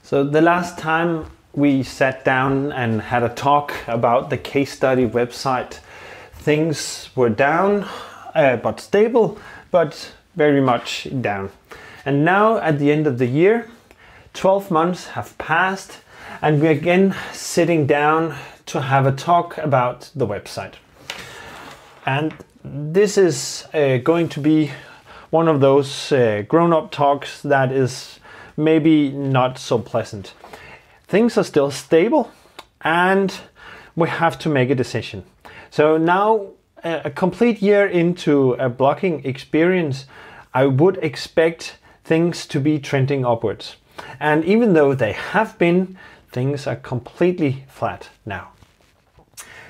So the last time we sat down and had a talk about the case study website, things were down, but stable, but very much down. And now at the end of the year, 12 months have passed and we're again sitting down to have a talk about the website. And this is going to be one of those grown-up talks that is maybe not so pleasant. Things are still stable and we have to make a decision. So now, a complete year into a blogging experience, I would expect things to be trending upwards. And even though they have been, things are completely flat now.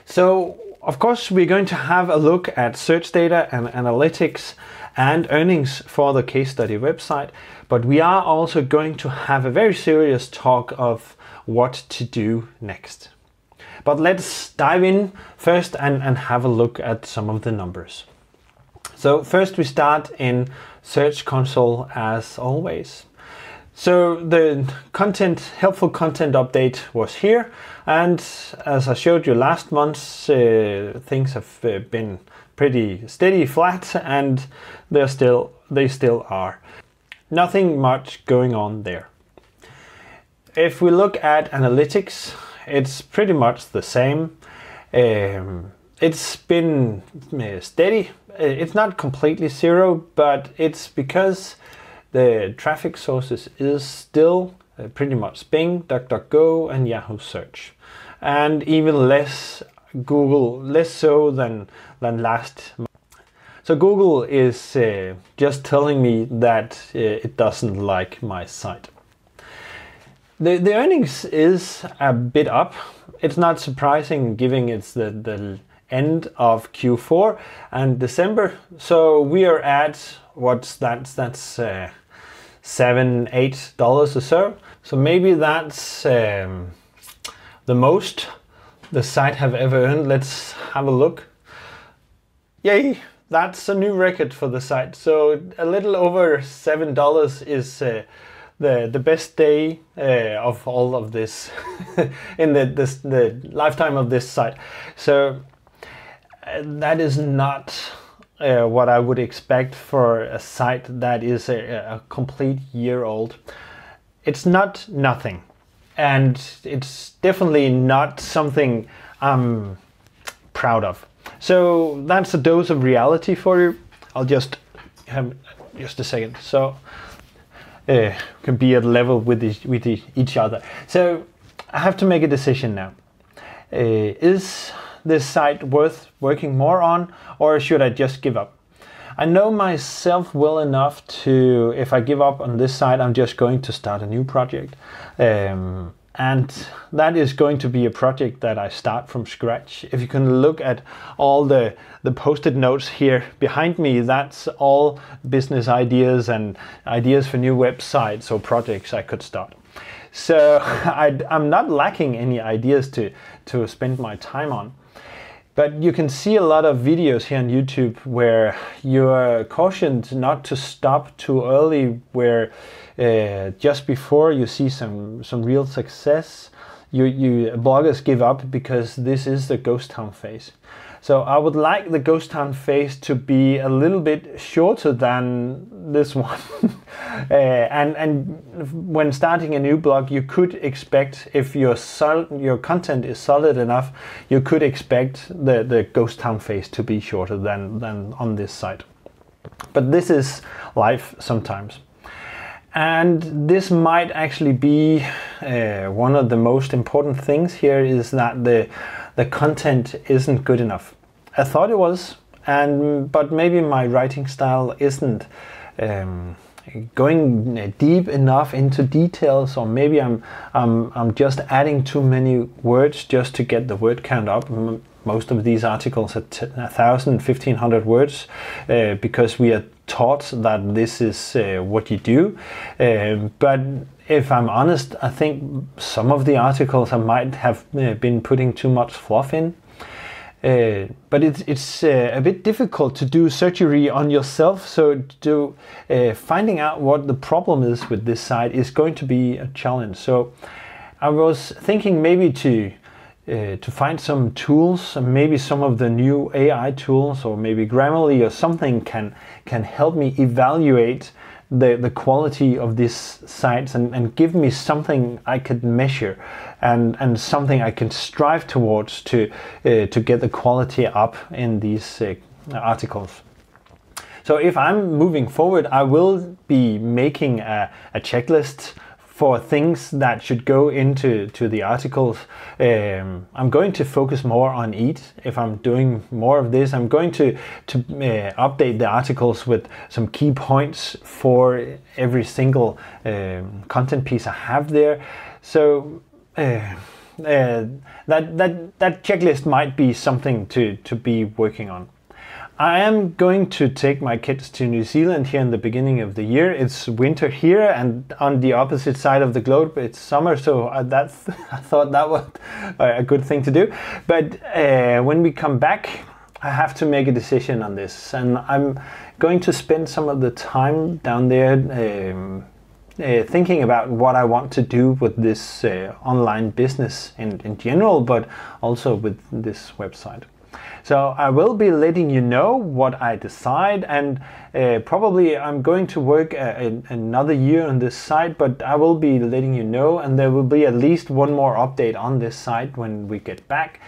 So, of course, we're going to have a look at search data and analytics and earnings for the case study website, but we are also going to have a very serious talk of what to do next. But let's dive in first and have a look at some of the numbers. So first we start in Search Console as always. So the helpful content update was here, and as I showed you last month, things have been pretty steady, flat, and they still are. Nothing much going on there. If we look at analytics, it's pretty much the same. It's been steady. It's not completely zero, but it's because the traffic sources is still pretty much Bing, DuckDuckGo, and Yahoo Search, and even less Google, less so than last month. So Google is just telling me that it doesn't like my site. The earnings is a bit up. It's not surprising given it's the end of Q4 and December. So we are at that's $7-8 or so. So maybe that's the most the site have ever earned. Let's have a look. Yay! That's a new record for the site. So a little over $7 is the best day of all of this in the lifetime of this site. So that is not what I would expect for a site that is a complete year old. It's not nothing, and it's definitely not something I'm proud of. So that's a dose of reality for you. I'll just have just a second. So can be at level with each other. So I have to make a decision now. Is this site worth working more on, or should I just give up? I know myself well enough to, if I give up on this site, I'm just going to start a new project. And that is going to be a project that I start from scratch. If you can look at all the post-it notes here behind me, that's all business ideas and ideas for new websites or projects I could start. So I'm not lacking any ideas to spend my time on. But you can see a lot of videos here on YouTube where you're cautioned not to stop too early, where just before you see some real success, bloggers give up because this is the ghost town phase. So I would like the ghost town phase to be a little bit shorter than this one. and when starting a new blog, you could expect, if your content is solid enough, you could expect the ghost town phase to be shorter than on this site. But this is life sometimes. And this might actually be one of the most important things here, is that the content isn't good enough. I thought it was, but maybe my writing style isn't going deep enough into details, or maybe I'm just adding too many words just to get the word count up. Most of these articles are 1,000, 1,500 words because we are taught that this is what you do. But if I'm honest, I think some of the articles I might have been putting too much fluff in. But it's a bit difficult to do surgery on yourself, so finding out what the problem is with this site is going to be a challenge. So I was thinking maybe to find some tools, maybe some of the new AI tools, or maybe Grammarly or something can help me evaluate the quality of these sites and give me something I could measure and something I can strive towards to get the quality up in these articles. So if I'm moving forward, I will be making a checklist for things that should go into the articles. I'm going to focus more on EAT. If I'm doing more of this, I'm going to update the articles with some key points for every single content piece I have there. So that checklist might be something to be working on. I am going to take my kids to New Zealand here in the beginning of the year. It's winter here, and on the opposite side of the globe it's summer, so I thought that was a good thing to do. But when we come back, I have to make a decision on this, and I'm going to spend some of the time down there thinking about what I want to do with this online business in general, but also with this website. So I will be letting you know what I decide, and probably I'm going to work another year on this site, but I will be letting you know, and there will be at least one more update on this site when we get back.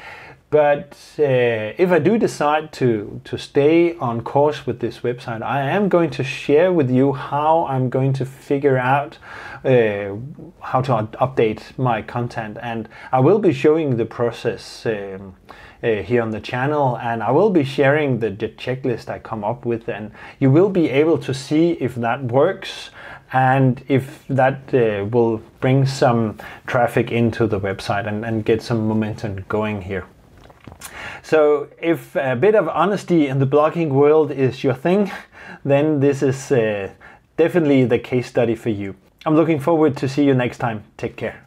But if I do decide to stay on course with this website, I am going to share with you how I'm going to figure out how to update my content, and I will be showing the process here on the channel, and I will be sharing the checklist I come up with, and you will be able to see if that works and if that will bring some traffic into the website and get some momentum going here. So if a bit of honesty in the blogging world is your thing, then this is definitely the case study for you. I'm looking forward to see you next time. Take care.